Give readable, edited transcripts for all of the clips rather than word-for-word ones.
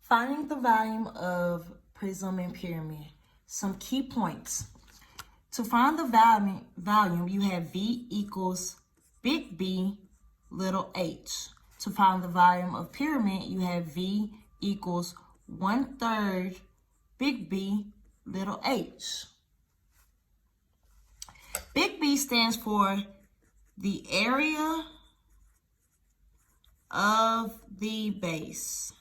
Finding the volume of prism and pyramid. Some key points. To find the volume, you have V equals big B, little h. To find the volume of pyramid, you have V equals 1/3 big B, little h. Big B stands for the area of the base.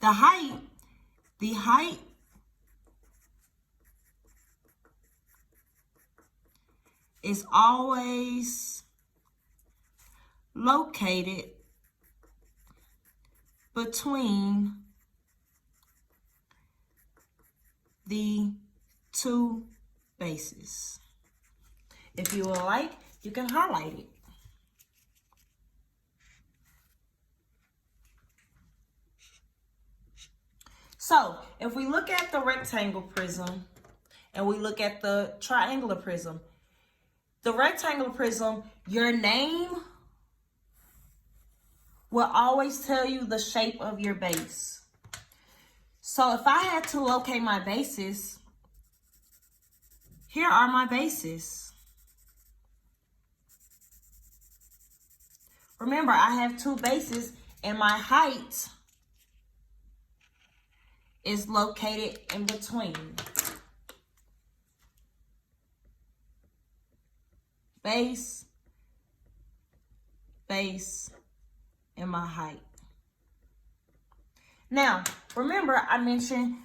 The height is always located between the two bases. If you would like, you can highlight it. So, if we look at the rectangle prism and we look at the triangular prism, the rectangular prism, your name will always tell you the shape of your base. So if I had to locate my bases, here are my bases. Remember, I have two bases and my height is located in between. Base, and my height. Now, remember I mentioned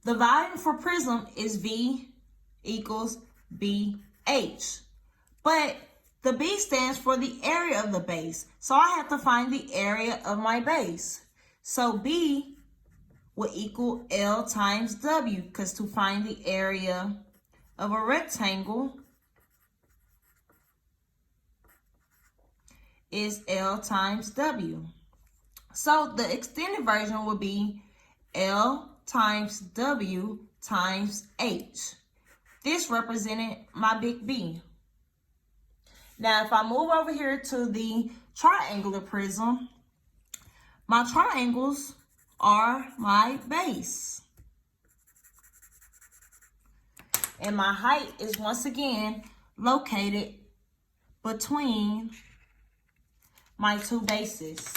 the volume for prism is V equals BH. But the B stands for the area of the base. So I have to find the area of my base. So B will equal L times W, because to find the area of a rectangle is L times W. So the extended version will be L times W times H. This represented my big B. Now, if I move over here to the triangular prism, my triangles are my base. And my height is once again located between my two bases.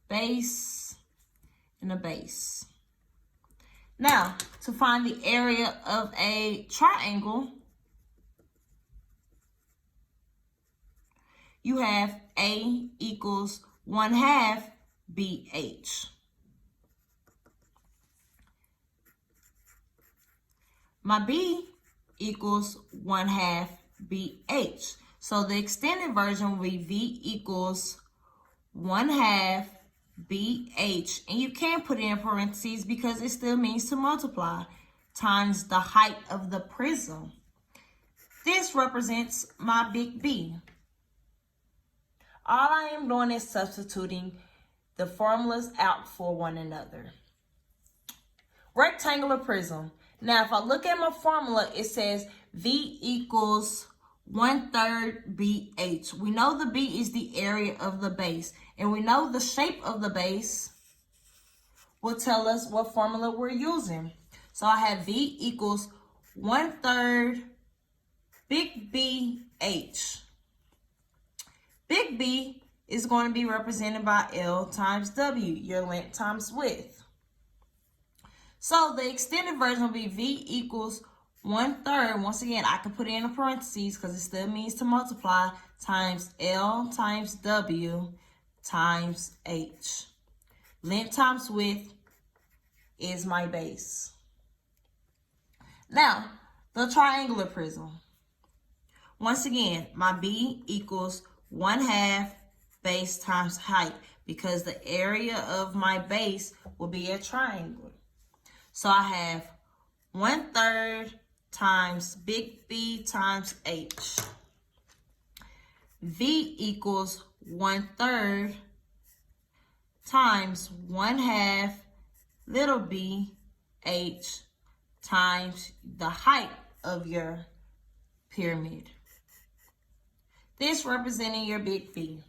Base and a base. Now, to find the area of a triangle, you have A equals 1/2 BH. My B equals 1/2 BH. So the extended version will be V equals 1/2 BH. And you can put it in parentheses because it still means to multiply, times the height of the prism. This represents my big B. All I am doing is substituting the formulas out for one another. Rectangular prism. Now, if I look at my formula, it says V equals 1/3 BH. We know the B is the area of the base, and we know the shape of the base will tell us what formula we're using. So I have V equals 1/3 big BH. Big B is going to be represented by L times W, your length times width. So the extended version will be V equals 1/3. Once again, I can put it in parentheses because it still means to multiply, times L times W times H. Length times width is my base. Now, the triangular prism. Once again, my B equals 1/2 base times height, because the area of my base will be a triangle. So I have 1/3 times big B times H. V equals 1/3 times 1/2 little b H times the height of your pyramid. This representing your big B.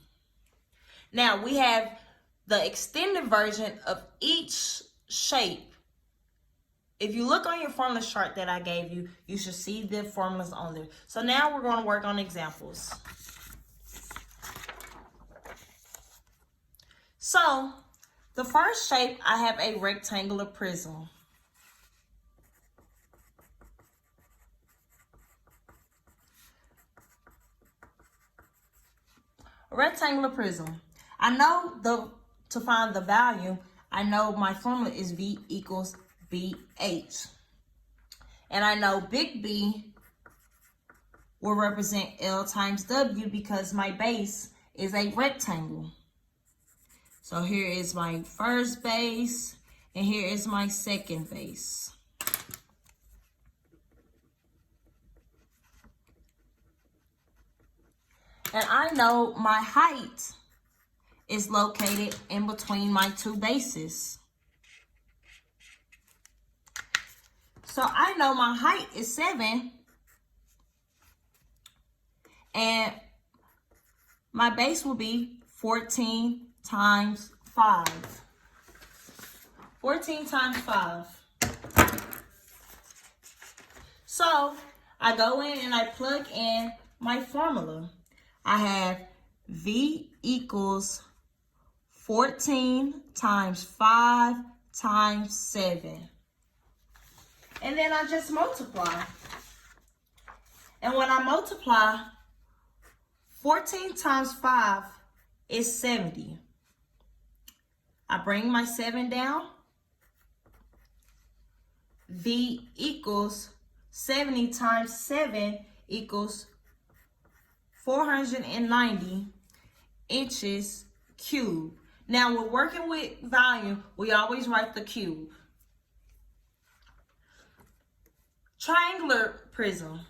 Now we have the extended version of each shape. If you look on your formula chart that I gave you, you should see the formulas on there. So now we're going to work on examples. So the first shape, I have a rectangular prism. A rectangular prism. I know to find the value, I know my formula is V equals BH. And I know big B will represent L times W because my base is a rectangle. So here is my first base, and here is my second base. And I know my height is located in between my two bases. So I know my height is 7, and my base will be 14 times 5. 14 times 5. So I go in and I plug in my formula. I have V equals 14 times 5 times 7. And then I just multiply. And when I multiply, 14 times 5 is 70. I bring my 7 down. V equals 70 times 7 equals 490 inches cubed. Now, we're working with volume. We always write the cube. Triangular prism.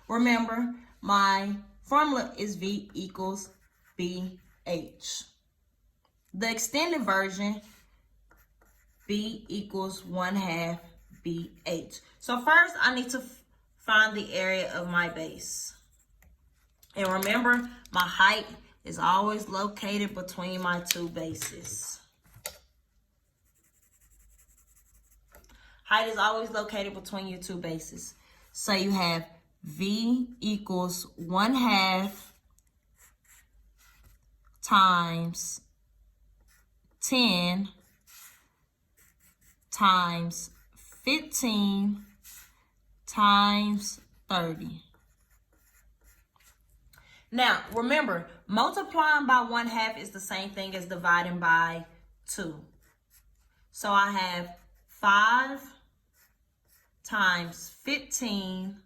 Remember, my formula is V equals BH. The extended version, B equals 1/2 BH. So first, I need to find the area of my base. And remember, my height is always located between my two bases. Height is always located between your two bases. So you have V equals 1/2 times 10 times 15 times 30. Now, remember, multiplying by 1/2 is the same thing as dividing by 2. So I have 5 times 15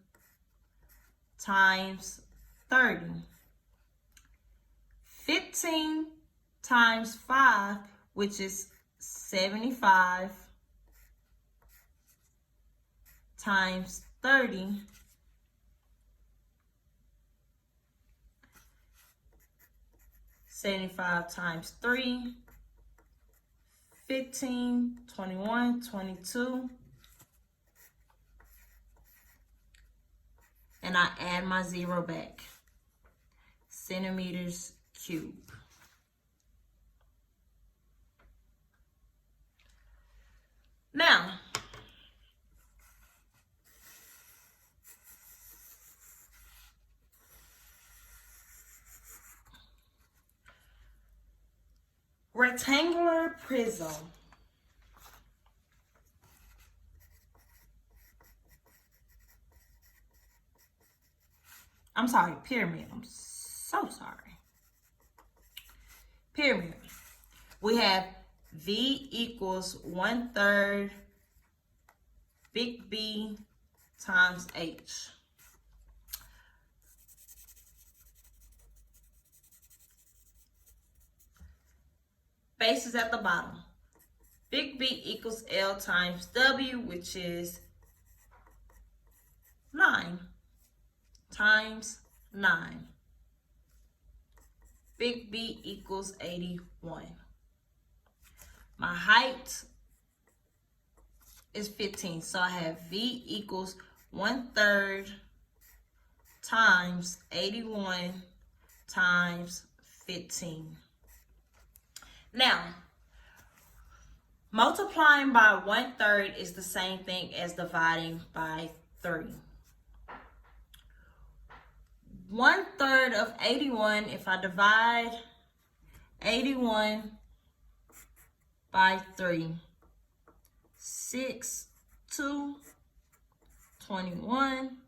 times 30. 15 times 5, which is 75, times 30, times 3, 15, 21, 22. And I add my 0 back. Centimeters cubed. Now, rectangular prism. I'm sorry, pyramid. I'm so sorry. Pyramid. We have V equals 1/3 big B times H. Base is at the bottom. Big B equals L times W, which is 9 times 9. Big B equals 81. My height is 15, so I have V equals 1/3 times 81 times 15. Now, multiplying by 1/3 is the same thing as dividing by 3. 1/3 of 81, if I divide 81 by 3, 6, 2, 21,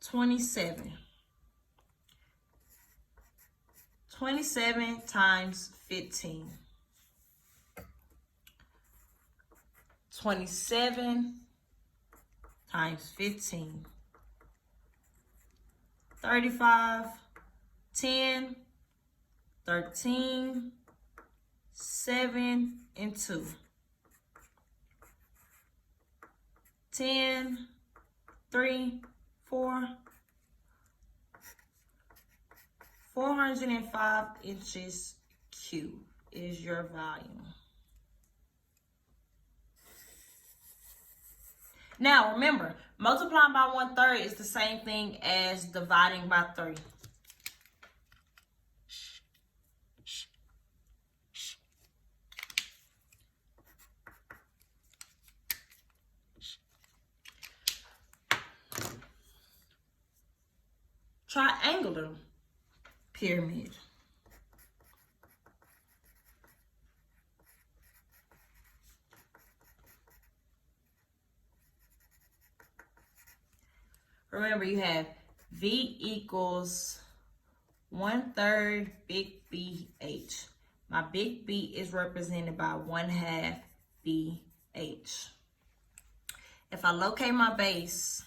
27. 27 times 15. 27 times 15. 35, 10, 13, 7, and 2. 10, 3, 4. 405 inches cubed is your volume. Now remember, multiplying by 1/3 is the same thing as dividing by 3. Triangular pyramid. Remember, you have V equals 1/3 big BH. My big B is represented by 1/2 BH. If I locate my base,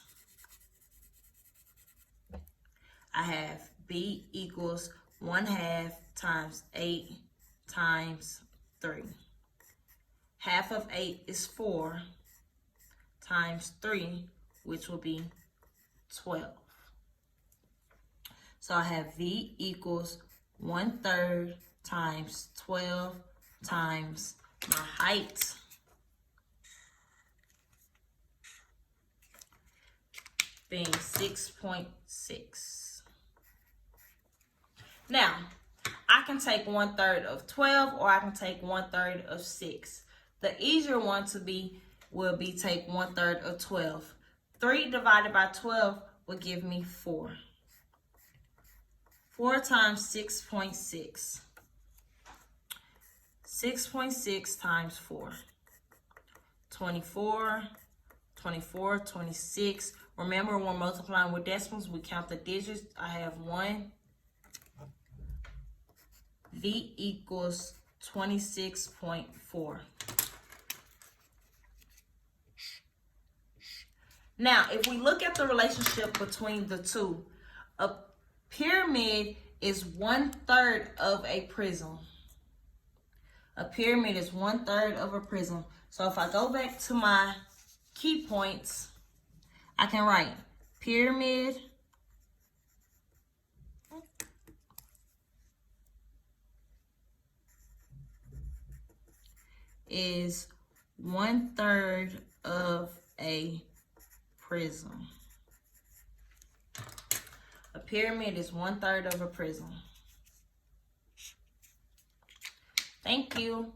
I have B equals 1/2 times 8 times 3. Half of 8 is 4 times 3, which will be 12. So I have V equals 1/3 times 12 times my height, being 6.6. Now, I can take 1/3 of 12, or I can take 1/3 of 6. The easier one to be will be take 1/3 of 12. 3 divided by 12 will give me 4. 4 times 6.6. 6.6 times 4. 24, 24, 26. Remember, when multiplying with decimals, we count the digits. I have 1. V equals 26.4. Now, if we look at the relationship between the two, a pyramid is 1/3 of a prism. A pyramid is 1/3 of a prism. So if I go back to my key points, I can write pyramid is 1/3 of a prism. A pyramid is 1/3 of a prism. Thank you.